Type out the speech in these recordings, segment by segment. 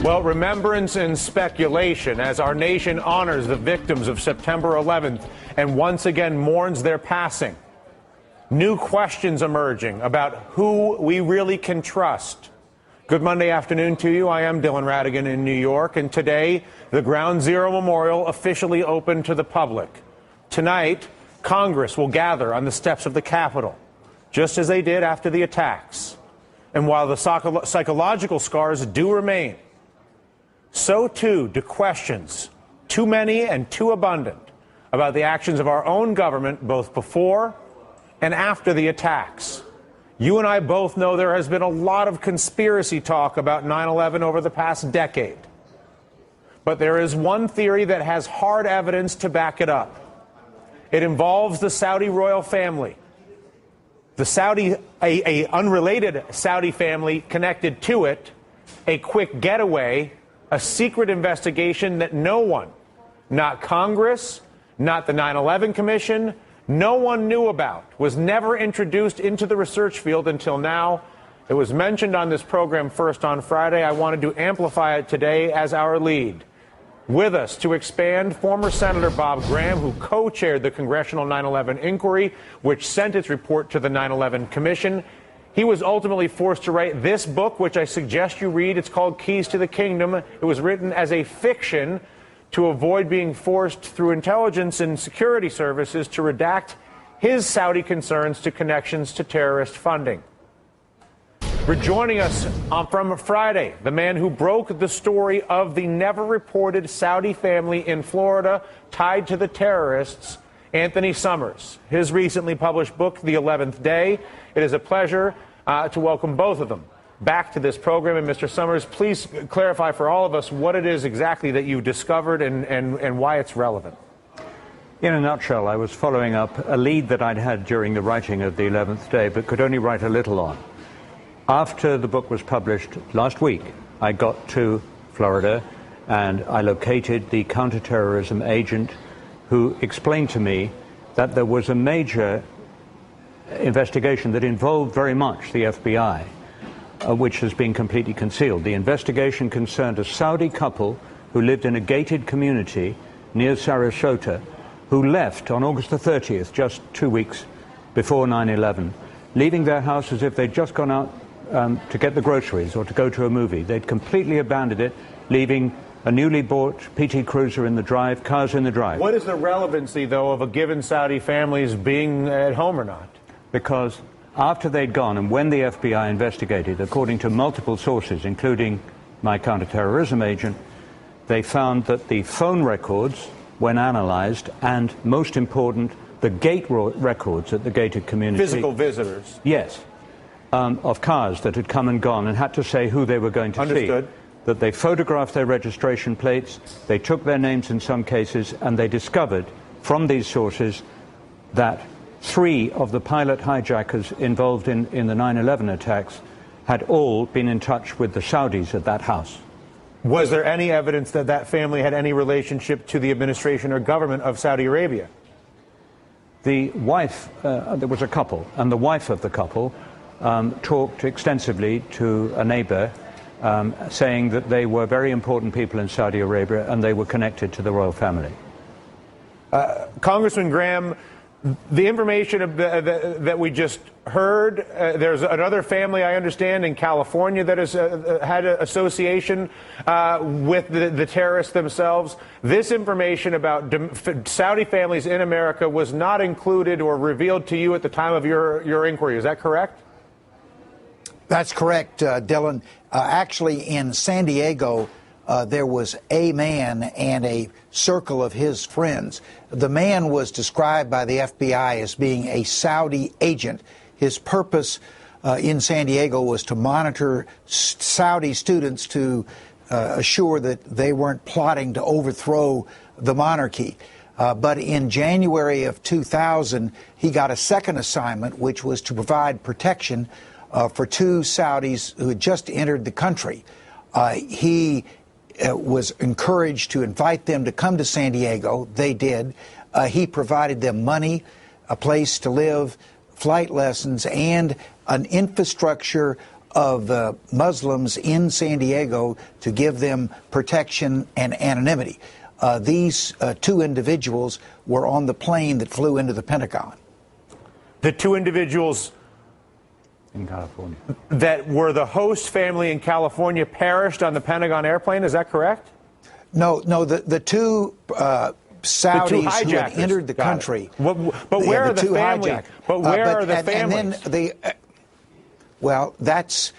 Well, remembrance and speculation as our nation honors the victims of September 11th and once again mourns their passing. New questions emerging about who we really can trust. Good Monday afternoon to you. I am Dylan Ratigan in New York, and today the Ground Zero Memorial officially opened to the public. Tonight, Congress will gather on the steps of the Capitol, just as they did after the attacks. And while the psychological scars do remain, so too do questions, too many and too abundant, about the actions of our own government both before and after the attacks. You and I both know there has been a lot of conspiracy talk about 9/11 over the past decade. But there is one theory that has hard evidence to back it up. It involves the Saudi royal family. A unrelated Saudi family connected to it, a quick getaway, a secret investigation that no one, not Congress, not the 9/11 Commission, no one knew about, was never introduced into the research field until now. It was mentioned on this program first on Friday. I wanted to amplify it today as our lead. With us to expand, former Senator Bob Graham, who co-chaired the Congressional 9/11 inquiry, which sent its report to the 9/11 Commission. He was ultimately forced to write this book, which I suggest you read. It's called Keys to the Kingdom. It was written as a fiction to avoid being forced through intelligence and security services to redact his Saudi concerns to connections to terrorist funding. Rejoining us from Friday, the man who broke the story of the never-reported Saudi family in Florida tied to the terrorists, Anthony Summers. His recently published book, The 11th Day. It is a pleasure to welcome both of them back to this program. And Mr. Summers, please clarify for all of us what it is exactly that you discovered and why it's relevant. In a nutshell, I was following up a lead that I'd had during the writing of The 11th Day, but could only write a little on. After the book was published last week, I got to Florida and I located the counterterrorism agent who explained to me that there was a major investigation that involved very much the FBI, which has been completely concealed. The investigation concerned a Saudi couple who lived in a gated community near Sarasota, who left on August the 30th, just 2 weeks before 9/11, leaving their house as if they'd just gone out to get the groceries or to go to a movie. They'd completely abandoned it, leaving a newly bought PT Cruiser in the drive, cars in the drive. What is the relevancy, though, of a given Saudi family's being at home or not? Because after they'd gone and when the FBI investigated, according to multiple sources, including my counterterrorism agent, they found that the phone records, when analyzed, and most important, the gate records at the gated community. Physical visitors. Yes. Of cars that had come and gone and had to say who they were going to Understood. see. That they photographed their registration plates, they took their names in some cases, and they discovered from these sources that 3 of the pilot hijackers involved in the 9/11 attacks had all been in touch with the Saudis at that house. Was there any evidence that that family had any relationship to the administration or government of Saudi Arabia? The wife, there was a couple, and the wife of the couple talked extensively to a neighbor, saying that they were very important people in Saudi Arabia and they were connected to the royal family. Congressman Graham, the information that we just heard, there's another family, I understand, in California that has had an association with the terrorists themselves. This information about Saudi families in America was not included or revealed to you at the time of your inquiry. Is that correct? That's correct, Dylan. Actually, in San Diego, there was a man and a circle of his friends. The man was described by the FBI as being a Saudi agent. His purpose in San Diego was to monitor Saudi students to assure that they weren't plotting to overthrow the monarchy. But in January of 2000, he got a second assignment, which was to provide protection for 2 Saudis who had just entered the country. He was encouraged to invite them to come to San Diego. They did. He provided them money, a place to live, flight lessons, and an infrastructure of Muslims in San Diego to give them protection and anonymity. These two individuals were on the plane that flew into the Pentagon. The two individuals in California that were the host family in California perished on the Pentagon airplane, is that correct? No, the two Saudis who had entered the country. But where are the family? But where are the families? And then well, that's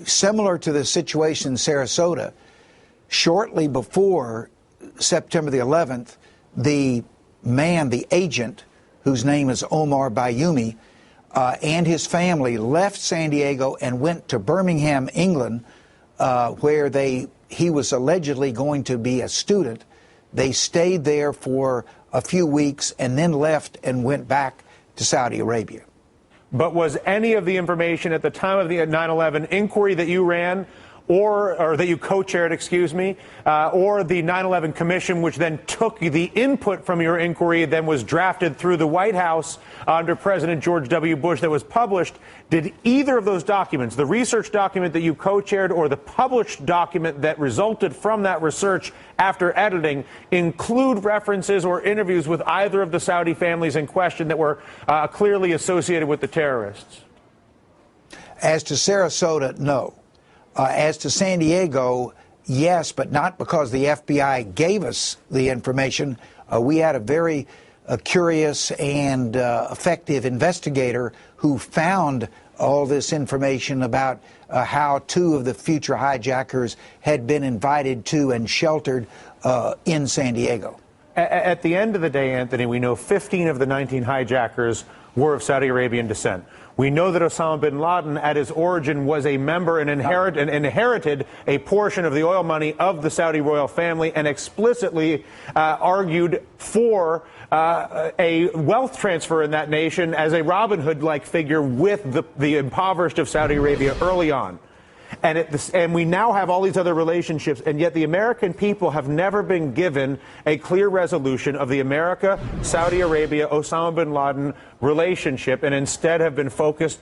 similar to the situation in Sarasota. Shortly before September the 11th, the agent, whose name is Omar Bayoumi, and his family left San Diego and went to Birmingham, England, where he was allegedly going to be a student. They stayed there for a few weeks and then left and went back to Saudi Arabia. But was any of the information at the time of the 9/11 inquiry that you ran, or that you co-chaired, excuse me, or the 9/11 Commission, which then took the input from your inquiry, then was drafted through the White House under President George W. Bush, that was published, did either of those documents, the research document that you co-chaired or the published document that resulted from that research after editing, include references or interviews with either of the Saudi families in question that were clearly associated with the terrorists? As to Sarasota, no. As to San Diego, yes, but not because the FBI gave us the information. We had a very curious and effective investigator who found all this information about how two of the future hijackers had been invited to and sheltered in San Diego. At the end of the day, Anthony, we know 15 of the 19 hijackers were of Saudi Arabian descent. We know that Osama bin Laden, at his origin, was a member and inherited a portion of the oil money of the Saudi royal family, and explicitly argued for a wealth transfer in that nation as a Robin Hood-like figure with the impoverished of Saudi Arabia early on. And we now have all these other relationships, and yet the American people have never been given a clear resolution of the America-Saudi Arabia, Osama bin Laden relationship, and instead have been focused,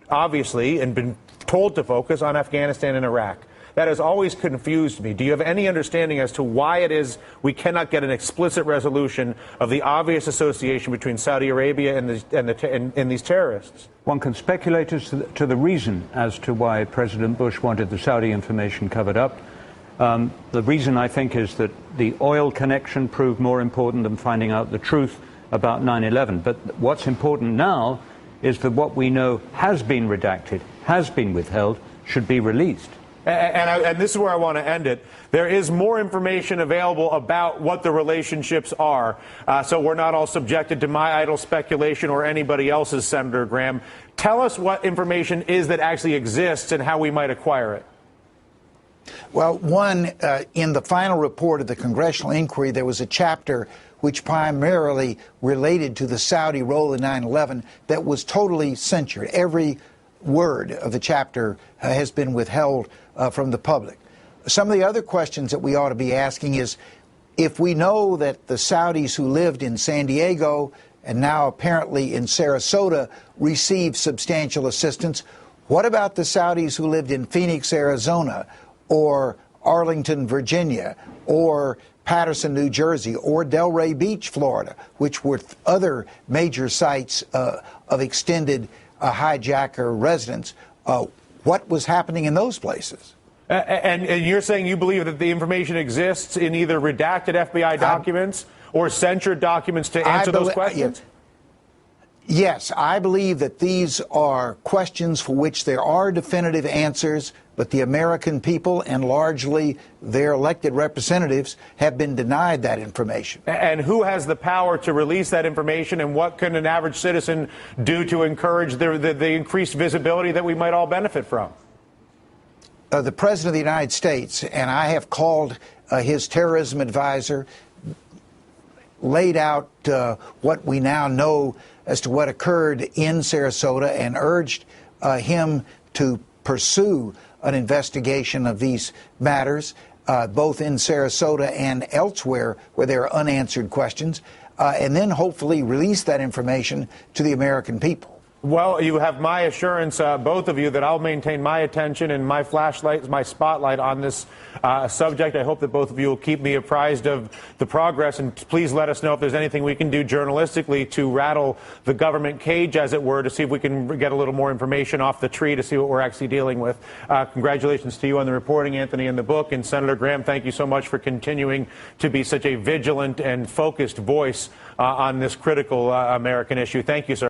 obviously, and been told to focus on Afghanistan and Iraq. That has always confused me. Do you have any understanding as to why it is we cannot get an explicit resolution of the obvious association between Saudi Arabia and these terrorists? One can speculate as to the reason as to why President Bush wanted the Saudi information covered up. The reason, I think, is that the oil connection proved more important than finding out the truth about 9/11. But what's important now is that what we know has been redacted, has been withheld, should be released. And this is where I want to end it. There is more information available about what the relationships are, so we're not all subjected to my idle speculation or anybody else's, Senator Graham. Tell us what information is that actually exists and how we might acquire it. Well, one, in the final report of the congressional inquiry, there was a chapter which primarily related to the Saudi role in 9/11 that was totally censored. Every word of the chapter has been withheld from the public. Some of the other questions that we ought to be asking is, if we know that the Saudis who lived in San Diego and now apparently in Sarasota received substantial assistance, what about the Saudis who lived in Phoenix, Arizona, or Arlington, Virginia, or Patterson, New Jersey, or Delray Beach, Florida, which were other major sites of extended hijacker residence? What was happening in those places? And you're saying you believe that the information exists in either redacted FBI documents or censored documents to answer those questions? Yes, I believe that these are questions for which there are definitive answers, but the American people and largely their elected representatives have been denied that information. And who has the power to release that information, and what can an average citizen do to encourage the increased visibility that we might all benefit from? The President of the United States, and I have called his terrorism advisor, laid out what we now know as to what occurred in Sarasota, and urged him to pursue an investigation of these matters, both in Sarasota and elsewhere where there are unanswered questions, and then hopefully release that information to the American people. Well, you have my assurance, both of you, that I'll maintain my attention and my flashlight, my spotlight on this subject. I hope that both of you will keep me apprised of the progress, and please let us know if there's anything we can do journalistically to rattle the government cage, as it were, to see if we can get a little more information off the tree to see what we're actually dealing with. Congratulations to you on the reporting, Anthony, and the book. And Senator Graham, thank you so much for continuing to be such a vigilant and focused voice on this critical American issue. Thank you, sir.